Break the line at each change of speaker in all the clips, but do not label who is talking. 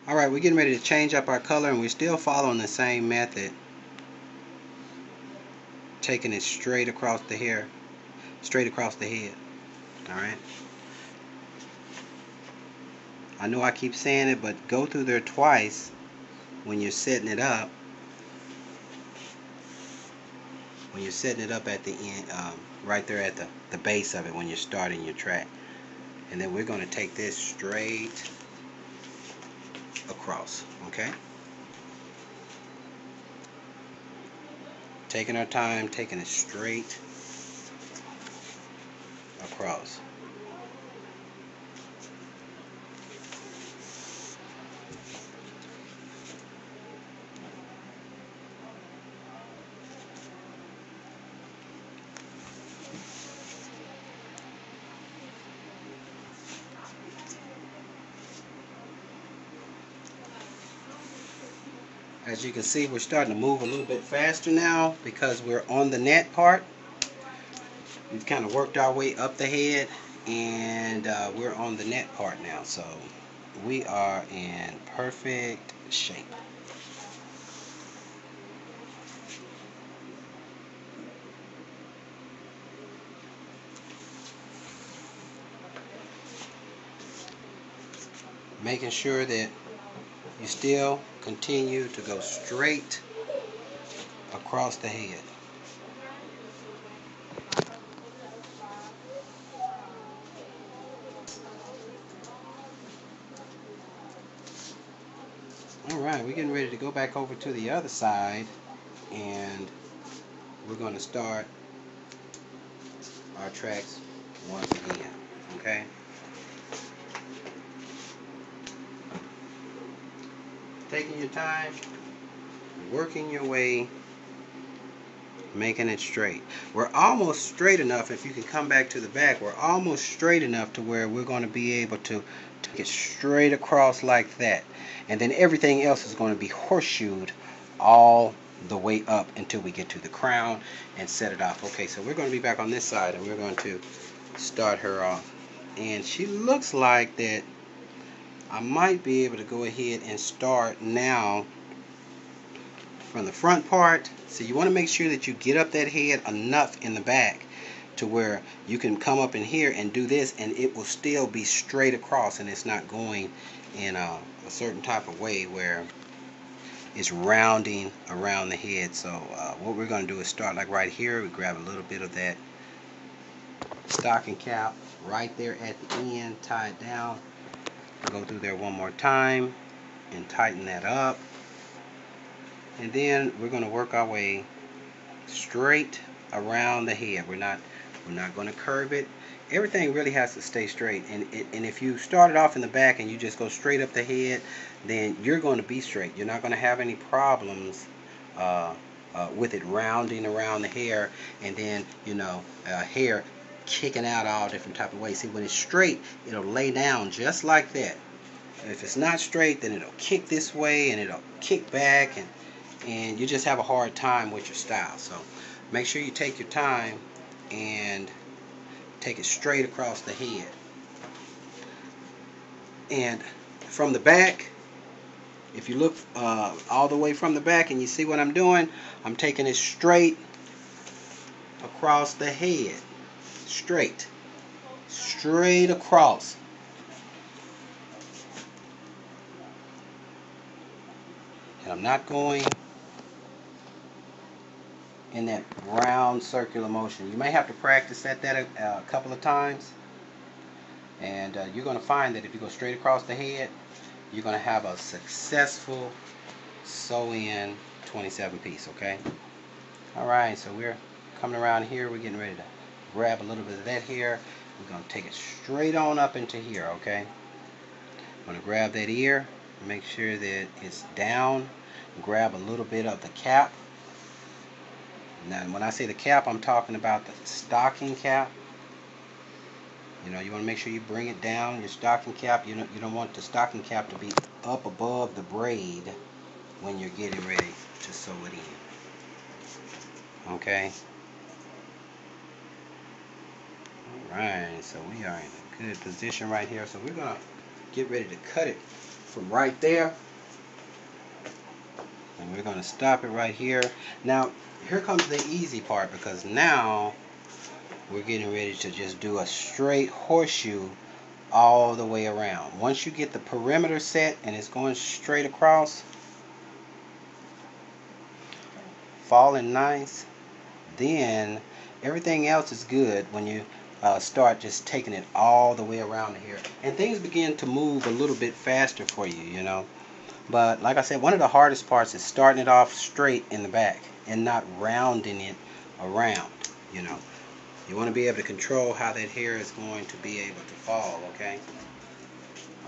Alright, we're getting ready to change up our color, and we're still following the same method. Taking it straight across the hair, straight across the head. Alright. I know I keep saying it, but go through there twice when you're setting it up. When you're setting it up at the end, right there at the base of it when you're starting your track. And then we're going to take this straight across, okay? Taking our time, taking it straight across. As you can see, we're starting to move a little bit faster now because we're on the net part. We've kind of worked our way up the head, and we're on the net part now. So we are in perfect shape. Making sure that you still continue to go straight across the head. Alright, we're getting ready to go back over to the other side, and we're going to start our tracks once again. Okay? Taking your time, working your way, making it straight. We're almost straight enough. If you can come back to the back, we're almost straight enough to where we're going to be able to take it straight across like that. And then everything else is going to be horseshoed all the way up until we get to the crown and set it off. Okay, so we're going to be back on this side, and we're going to start her off. And she looks like that I might be able to go ahead and start now from the front part. So you want to make sure that you get up that head enough in the back to where you can come up in here and do this, and it will still be straight across, and it's not going in a certain type of way where it's rounding around the head. So what we're going to do is start like right here. We grab a little bit of that stocking cap right there at the end, tie it down, go through there one more time and tighten that up, and then we're going to work our way straight around the head. We're not going to curve it. Everything really has to stay straight, and if you start it off in the back and you just go straight up the head, then you're going to be straight. You're not going to have any problems with it rounding around the hair, and then hair kicking out all different type of ways. See, when it's straight, it'll lay down just like that. If it's not straight, then it'll kick this way and it'll kick back, and you just have a hard time with your style. So make sure you take your time and take it straight across the head. And from the back, if you look all the way from the back and you see what I'm doing, I'm taking it straight across the head. Straight across. And I'm not going in that round circular motion. You may have to practice at that a couple of times, and you're going to find that if you go straight across the head, you're going to have a successful sew-in 27 piece. Okay? Alright, so we're coming around here. We're getting ready to grab a little bit of that hair. We're going to take it straight on up into here. Okay? I'm going to grab that ear, make sure that it's down, grab a little bit of the cap. Now when I say the cap, I'm talking about the stocking cap. You want to make sure you bring it down, your stocking cap. You don't want the stocking cap to be up above the braid when you're getting ready to sew it in. Okay? Alright, so we are in a good position right here. So we're going to get ready to cut it from right there. And we're going to stop it right here. Now, here comes the easy part, because now we're getting ready to just do a straight horseshoe all the way around. Once you get the perimeter set and it's going straight across, falling nice, then everything else is good when you start just taking it all the way around here. And things begin to move a little bit faster for you, you know. But like I said, one of the hardest parts is starting it off straight in the back and not rounding it around, you know. You want to be able to control how that hair is going to be able to fall, okay?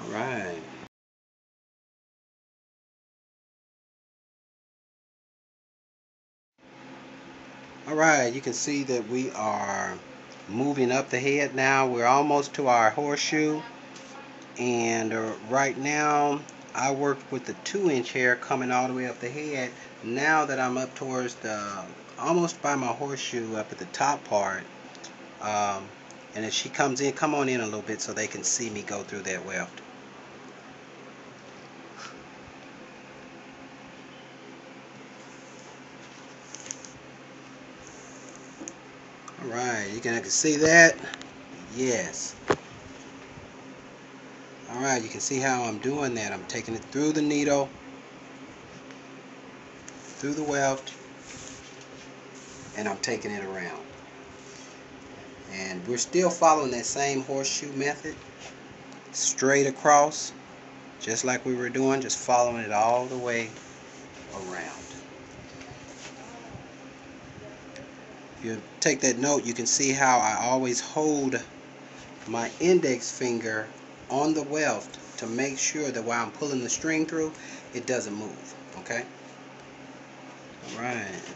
All right. All right, you can see that we are moving up the head now. We're almost to our horseshoe. And right now, I worked with the 2-inch hair coming all the way up the head. Now that I'm up towards the, almost by my horseshoe up at the top part, and if she comes in, come on in a little bit so they can see me go through that weft. Alright, you can see that? Yes. Alright, you can see how I'm doing that. I'm taking it through the needle, through the weft, and I'm taking it around. And we're still following that same horseshoe method, straight across, just like we were doing, just following it all the way around. If you take that note, you can see how I always hold my index finger on the weft to make sure that while I'm pulling the string through, it doesn't move, okay? Alright.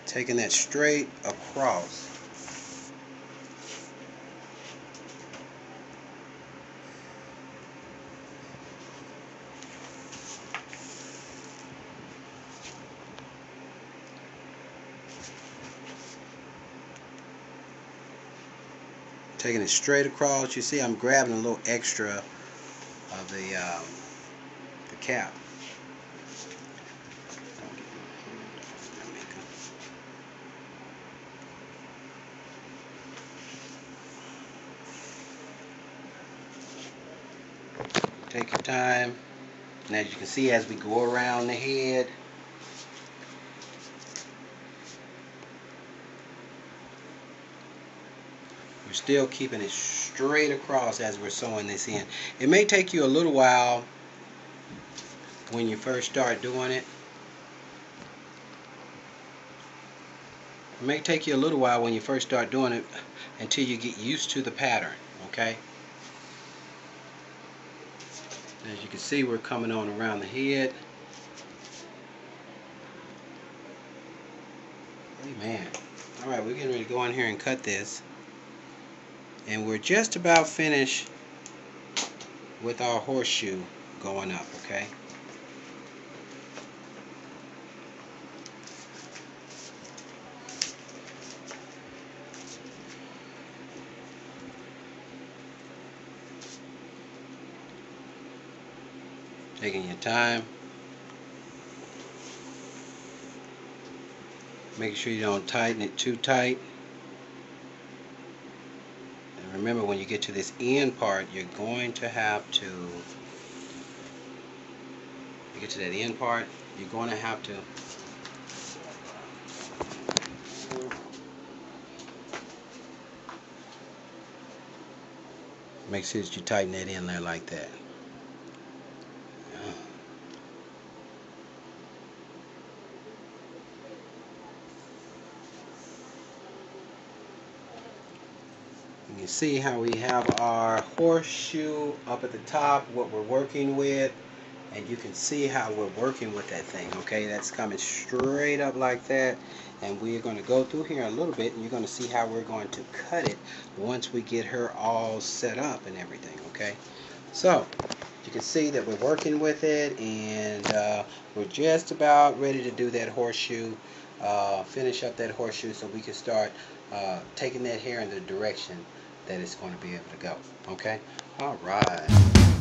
Taking that straight across. Taking it straight across. You see I'm grabbing a little extra of the cap. Take your time. And as you can see, as we go around the head, we're still keeping it straight across as we're sewing this in. It may take you a little while when you first start doing it. It may take you a little while when you first start doing it until you get used to the pattern, okay? As you can see, we're coming on around the head. Amen. Alright, we're getting ready to go in here and cut this. And we're just about finished with our horseshoe going up, okay? Taking your time. Make sure you don't tighten it too tight. And remember, when you get to this end part, you're going to have to, you get to that end part, you're going to have to make sure that you tighten that in there like that. You see how we have our horseshoe up at the top, what we're working with, and you can see how we're working with that thing, okay? That's coming straight up like that, and we're going to go through here a little bit, and you're going to see how we're going to cut it once we get her all set up and everything, okay? So, you can see that we're working with it, and we're just about ready to do that horseshoe, finish up that horseshoe so we can start taking that hair in the direction that it's going to be able to go. Okay? All right.